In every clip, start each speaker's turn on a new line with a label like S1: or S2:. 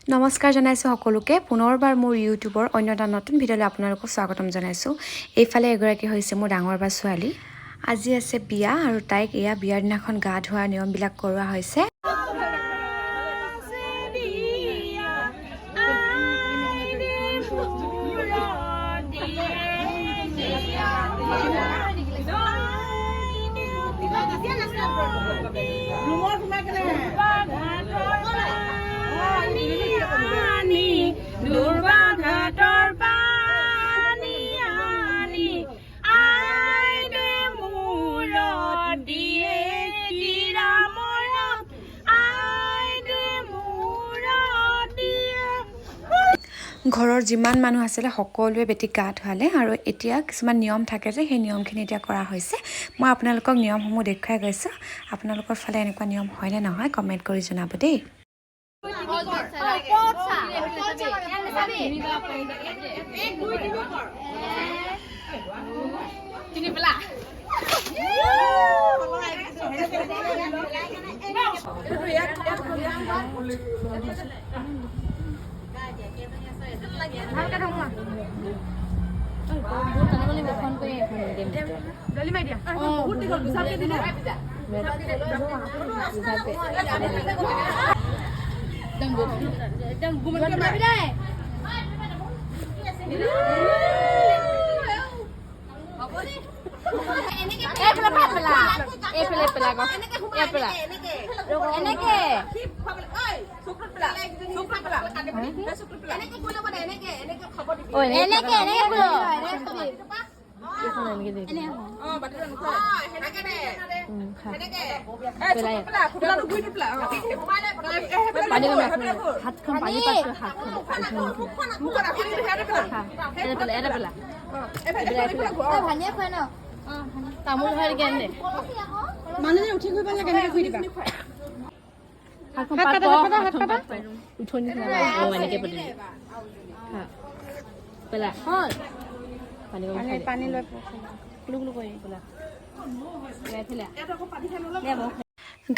S1: নমস্কাৰ জনাইছোঁ সকলোকে পুনৰবাৰ মোৰ ইউটিউবৰ অন্য এটা নতুন ভিডিঅ'লৈ আপোনালোকক স্বাগতম জনাইছোঁ। এইফালে এগৰাকী হৈছে মোৰ ডাঙৰ বা ছোৱালী। আজি আছে বিয়া আৰু তাইক এয়া বিয়াৰ দিনাখন গা ধোৱাৰ নিয়মবিলাক কৰোৱা হৈছে। ঘৰৰ যিমান মানুহ আছিলে সকলোৱে বেটিক গা ধুৱালে আৰু এতিয়া কিছুমান নিয়ম থাকে যে সেই নিয়মখিনি এতিয়া কৰা হৈছে। মই আপোনালোকক নিয়মসমূহ দেখুৱাই গৈছোঁ। আপোনালোকৰ ফালে এনেকুৱা নিয়ম হয়নে নহয় কমেণ্ট কৰি জনাব দেই।
S2: তামোল হয় কেনে মানুহে উঠি গৈ পালে কেনেকৈ ঘুৰি দিবা উঠনি এনেকৈ পাতিলে পেলা হয় পানী লৈ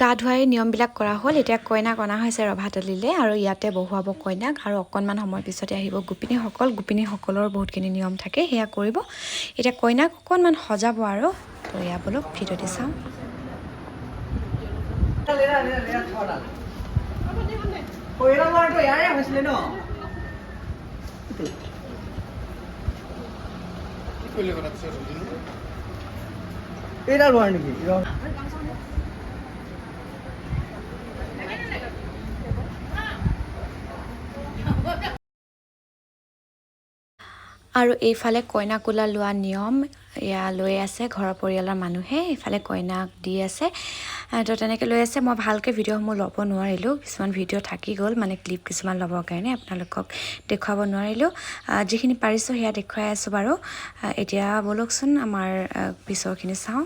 S1: গা ধুৱাই নিয়মবিলাক কৰা হ'ল। এতিয়া কইনাক অনা হৈছে ৰভাতলিলে আৰু ইয়াতে বহুৱাব কইনাক আৰু অকণমান সময়ৰ পিছতে আহিব গোপিনীসকল। গোপিনীসকলৰ বহুতখিনি নিয়ম থাকে সেয়া কৰিব। এতিয়া কইনাক অকণমান সজাব আৰু তো এয়া বলক ভিডিঅ'টি চাওঁ। আৰু এইফালে কইনা কোলা লোৱা নিয়ম এয়া লৈ আছে ঘৰৰ পৰিয়ালৰ মানুহে। এইফালে কইনাক দি আছে তো তেনেকৈ লৈ আছে। মই ভালকৈ ভিডিঅ'সমূহ ল'ব নোৱাৰিলোঁ, কিছুমান ভিডিঅ' থাকি গ'ল মানে ক্লিপ কিছুমান ল'বৰ কাৰণে আপোনালোকক দেখুৱাব নোৱাৰিলোঁ। যিখিনি পাৰিছোঁ সেয়া দেখুৱাই আছোঁ বাৰু। এতিয়া ব'লকচোন আমাৰ পিছৰখিনি চাওঁ।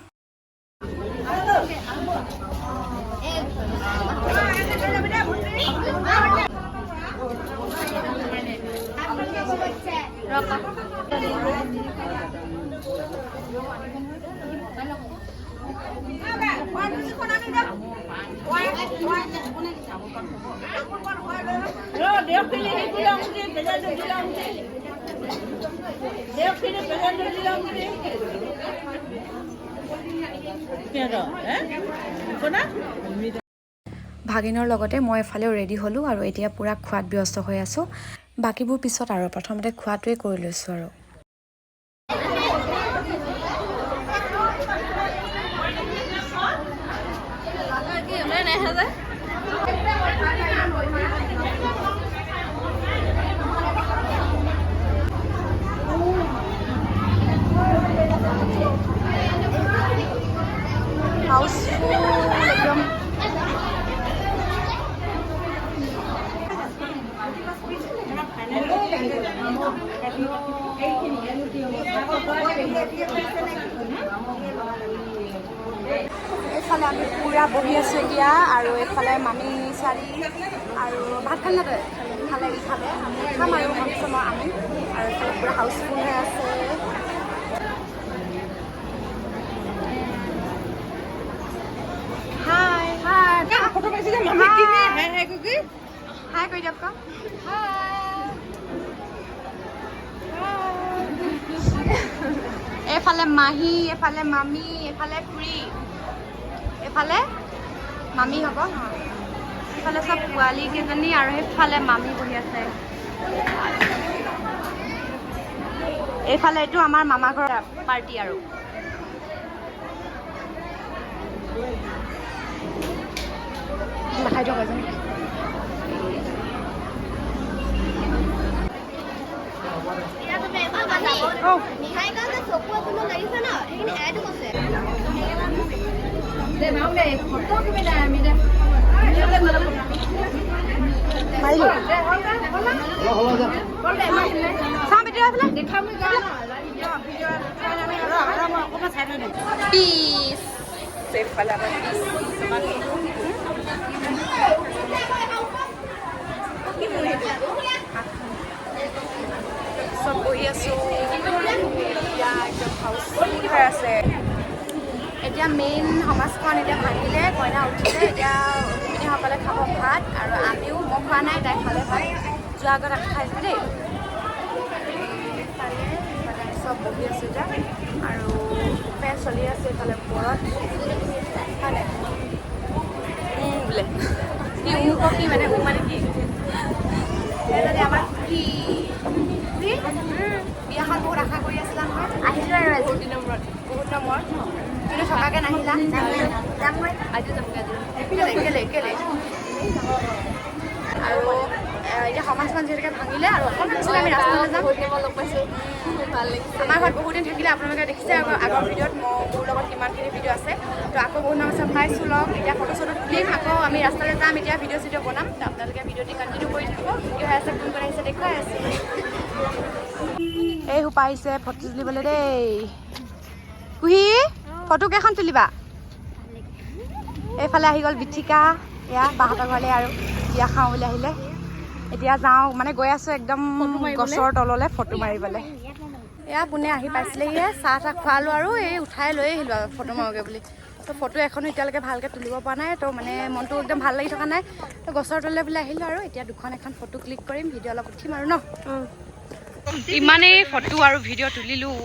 S1: ভাগিনৰ লগতে মই এফালেও ৰেডি হ'লোঁ আৰু এতিয়া পূৰা খোৱাত ব্যস্ত হৈ আছোঁ। বাকীবোৰ পিছত আৰু প্ৰথমতে খোৱাটোৱে কৰি লৈছোঁ আৰু। এইফালে আমি পুৰা বহি আছোঁ এতিয়া আৰু এইফালে মামী ছোৱালী আৰু ভাত খাম নাতে ইফালে আমি খাম আৰু ভাবিছোঁ আমি আৰু এইফালে পুৰা হাউচফুল হৈ আছে। হাই হাই ফটো পাইছে যে মামী কিনে হাই হাই কুকি হাই কৈ দিয়ক আকৌ এইফালে মাহী এইফালে মামী এইফালে খুৰী এইফালে মামী হ'ব এইফালে চব পোৱালি কেইজনী আৰু সেইফালে মামী বহি আছে এইফালে এইটো আমাৰ মামা ঘৰৰ পাৰ্টি আৰু নাখাই দিয়ক এজনী চব বহি আছো আছে এতিয়া মেইন সমাজখন এতিয়া ভাঙিলে কইনা উঠিলে এতিয়া অতিথিসকলে খাব ভাত আৰু আমিও মই খোৱা নাই তাই খালে ভাত যোৱা আগত আমি খাইছোঁ দেই চব বহি আছো এতিয়া আৰু ফেন চলি আছে এইফালে ওপৰত বোলে কি কি মানে মানে কি আমাৰ বিয়াখন বহুত আশা কৰি আছিলা নহয় আহিলো আৰু আজি বহুত দিনৰ মূৰত কিন্তু থকাকে নাহিলা যাম মই আজি যাম কেলে আৰু এতিয়া সমাজখন যিহেতুকে ভাঙিলে আৰু অকণমান পিছত আমি ৰাস্তালৈ যাম লগ পাইছোঁ ভাল লাগিছে আমাৰ ঘৰত বহুত দিন থাকিলে আপোনালোকে দেখিছে আগৰ ভিডিঅ'ত মোৰ লগত কিমানখিনি ভিডিঅ' আছে তো আকৌ বহুত দিনৰ পিছত পাইছোঁ লগ এতিয়া ফটো চটো তুলিম আকৌ আমি ৰাস্তালৈ যাম এতিয়া ভিডিঅ' চিডিঅ' বনাম তো আপোনালোকে ভিডিঅ'টি কণ্টিনিউ কৰি থাকিব ভিডিঅ' হৈ আছে কোন কোন আহিছে দেখুৱাই আছে এই সোপা আহিছে ফটো তুলিবলৈ দেই কুহি ফটো কেইখন তুলিবা এইফালে আহি গ'ল বিথিকা এয়া বাহঁতৰ ঘৰলৈ আৰু বিয়া খাওঁ বুলি আহিলে এতিয়া যাওঁ মানে গৈ আছোঁ একদম গছৰ তললৈ ফটো মাৰিবলৈ এয়া পোনে আহি পাইছিলেহিয়ে চাহ খোৱালোঁ আৰু এই উঠাই লৈ আহিলোঁ আৰু ফটো মাৰোগৈ বুলি তো ফটো এখনো এতিয়ালৈকে ভালকৈ তুলিব পৰা নাই তো মানে মনটো একদম ভাল লাগি থকা নাই তো গছৰ তললৈ বুলি আহিলোঁ আৰু এতিয়া এখন ফটো ক্লিক কৰিম ভিডিঅ' অলপ উঠিম আৰু ন ইমানেই ফটো আৰু ভিডিঅ' তুলিলোঁ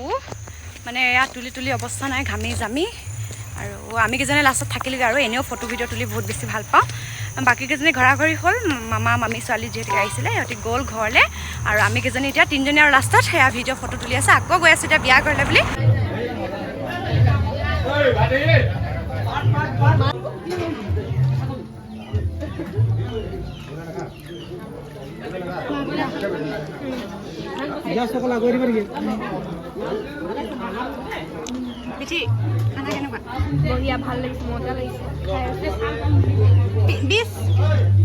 S1: মানে এয়া তুলি অৱস্থা নাই ঘামি জামি আৰু আমি কেইজনে লাষ্টত থাকিলোগৈ আৰু এনেও ফটো ভিডিঅ' তুলি বহুত বেছি ভাল পাওঁ বাকী কেইজনী ঘৰা ঘৰি হ'ল মামা মামী ছোৱালী যিহেতুকে আহিছিলে সিহঁতি গ'ল ঘৰলৈ আৰু আমি কেইজনী এতিয়া তিনিজনী আৰু লাষ্টত সেয়া ভিডিঅ' ফটো তুলি আছে আকৌ গৈ আছোঁ এতিয়া বিয়া ঘৰলৈ বুলি পিঠি খানা কেনেকুৱা বঢ়িয়া ভাল লাগিছে মজা লাগিছে বিশ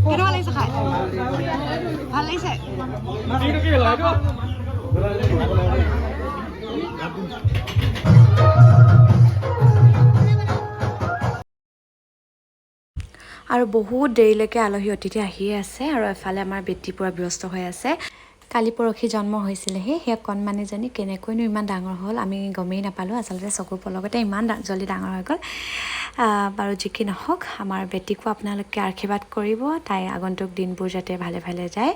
S1: কেনেকুৱা লাগিছে খাই ভাল লাগিছে আৰু বহুত দেৰিলৈকে আলহী অতিথি আহিয়ে আছে আৰু এফালে আমাৰ বেটী পূৰা ব্যস্ত হৈ আছে কালি পৰহি জন্ম হৈছিলেহি সেই কণমানিজনী কেনেকৈনো ইমান ডাঙৰ হ'ল আমি গমেই নাপালোঁ আচলতে চকুৰ পলকতে ইমান জল্দি ডাঙৰ হৈ গ'ল বাৰু যি কি নহওক আমাৰ বেটীকো আপোনালোকে আশীৰ্বাদ কৰিব তাই আগন্তুক দিনবোৰ যাতে ভালে ভালে যায়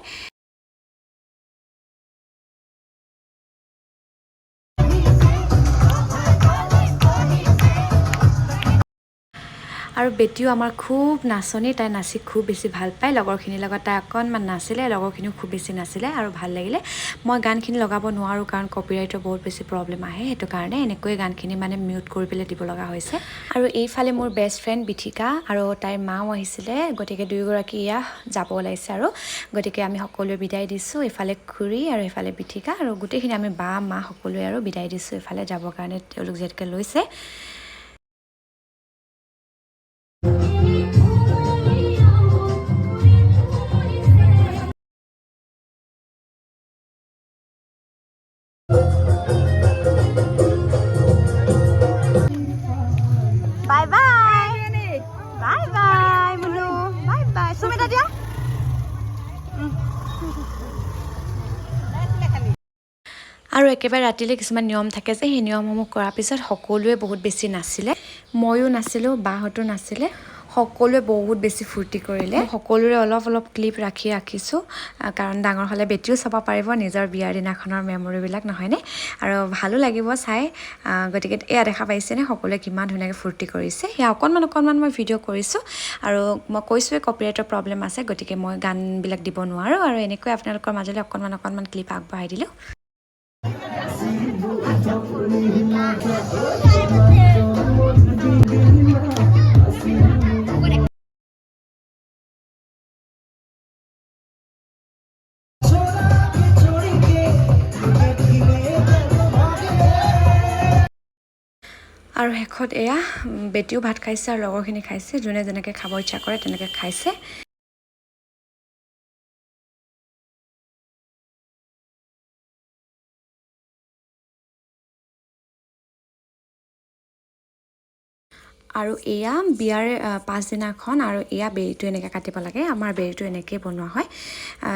S1: আৰু বেটীও আমাৰ খুব নাচনী তাই নাচি খুব বেছি ভাল পায় লগৰখিনিৰ লগত তাই অকণমান নাছিলে লগৰখিনিও খুব বেছি নাছিলে আৰু ভাল লাগিলে মই গানখিনি লগাব নোৱাৰোঁ কাৰণ কপিৰাইটৰ বহুত বেছি প্ৰব্লেম আহে সেইটো কাৰণে এনেকৈ গানখিনি মানে মিউট কৰি পেলাই দিব লগা হৈছে আৰু এইফালে মোৰ বেষ্ট ফ্ৰেণ্ড বিথিকা আৰু তাইৰ মাও আহিছিলে গতিকে দুয়োগৰাকী এয়া যাব ওলাইছে আৰু গতিকে আমি সকলোৱে বিদায় দিছোঁ এইফালে খুৰী আৰু এইফালে বিথিকা আৰু গোটেইখিনি আমি বা মা সকলোৱে আৰু বিদায় দিছোঁ এইফালে যাবৰ কাৰণে তেওঁলোক যিহেতুকে লৈছে Bye bye. Bye bye, Munu. Bye bye. Sumita dia. আৰু একেবাৰে ৰাতিলৈ কিছুমান নিয়ম থাকে যে সেই নিয়মসমূহ কৰাৰ পিছত সকলোৱে বহুত বেছি নাছিলে ময়ো নাছিলোঁ বাহঁতো নাছিলে সকলোৱে বহুত বেছি ফূৰ্তি কৰিলে সকলোৰে অলপ ক্লিপ ৰাখিছোঁ কাৰণ ডাঙৰ হ'লে বেটিও চাব পাৰিব নিজৰ বিয়াৰ দিনাখনৰ মেমৰিবিলাক নহয়নে আৰু ভালো লাগিব চাই গতিকে এয়া দেখা পাইছেনে সকলোৱে কিমান ধুনীয়াকৈ ফূৰ্তি কৰিছে সেয়া অকণমান মই ভিডিঅ' কৰিছোঁ আৰু মই কৈছোঁৱে কপিৰাইটৰ প্ৰব্লেম আছে গতিকে মই গানবিলাক দিব নোৱাৰোঁ আৰু এনেকৈ আপোনালোকৰ মাজলৈ অকণমান ক্লিপ আগবঢ়াই দিলোঁ আৰু শেষত এয়া বেটিও ভাত খাইছে আৰু লগৰখিনি খাইছে যোনে যেনেকৈ খাব ইচ্ছা কৰে তেনেকৈ খাইছে আৰু এয়া বিয়াৰ পাছদিনাখন আৰু এয়া বেৰিটো এনেকৈ কাটিব লাগে আমাৰ বেৰিটো এনেকৈ বনোৱা হয়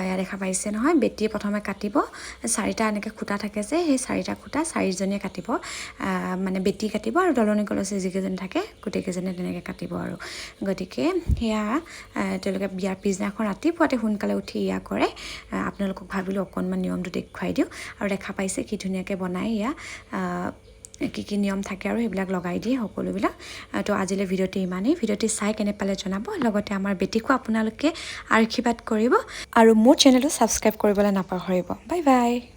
S1: এয়া দেখা পাইছে নহয় বেটিয়ে প্ৰথমে কাটিব 4টা এনেকৈ খুঁটা থাকে যে সেই 4টা খুঁটা 4জনীয়ে কাটিব মানে বেটি কাটিব আৰু দলনি কলচী যিকেইজনী থাকে গোটেইকেইজনে তেনেকৈ কাটিব আৰু গতিকে সেয়া তেওঁলোকে বিয়াৰ পিছদিনাখন ৰাতিপুৱাতে সোনকালে উঠি এয়া কৰে আপোনালোকক ভাবিলোঁ অকণমান নিয়মটো দেখুৱাই দিওঁ আৰু দেখা পাইছে কি ধুনীয়াকৈ বনাই এয়া কি নিয়ম থাকে আৰু সেইবিলাক লগাই দিয়ে সকলোবিলাক তো আজিলৈ ভিডিঅ'টো ইমানেই ভিডিঅ'টো চাই কেনে পালে জনাব লগতে আমাৰ বেটিকো আপোনালোকে আশীৰ্বাদ কৰিব আৰু মোৰ চেনেলটো ছাবস্ক্ৰাইব কৰিবলৈ নাপাহৰিব বাই বাই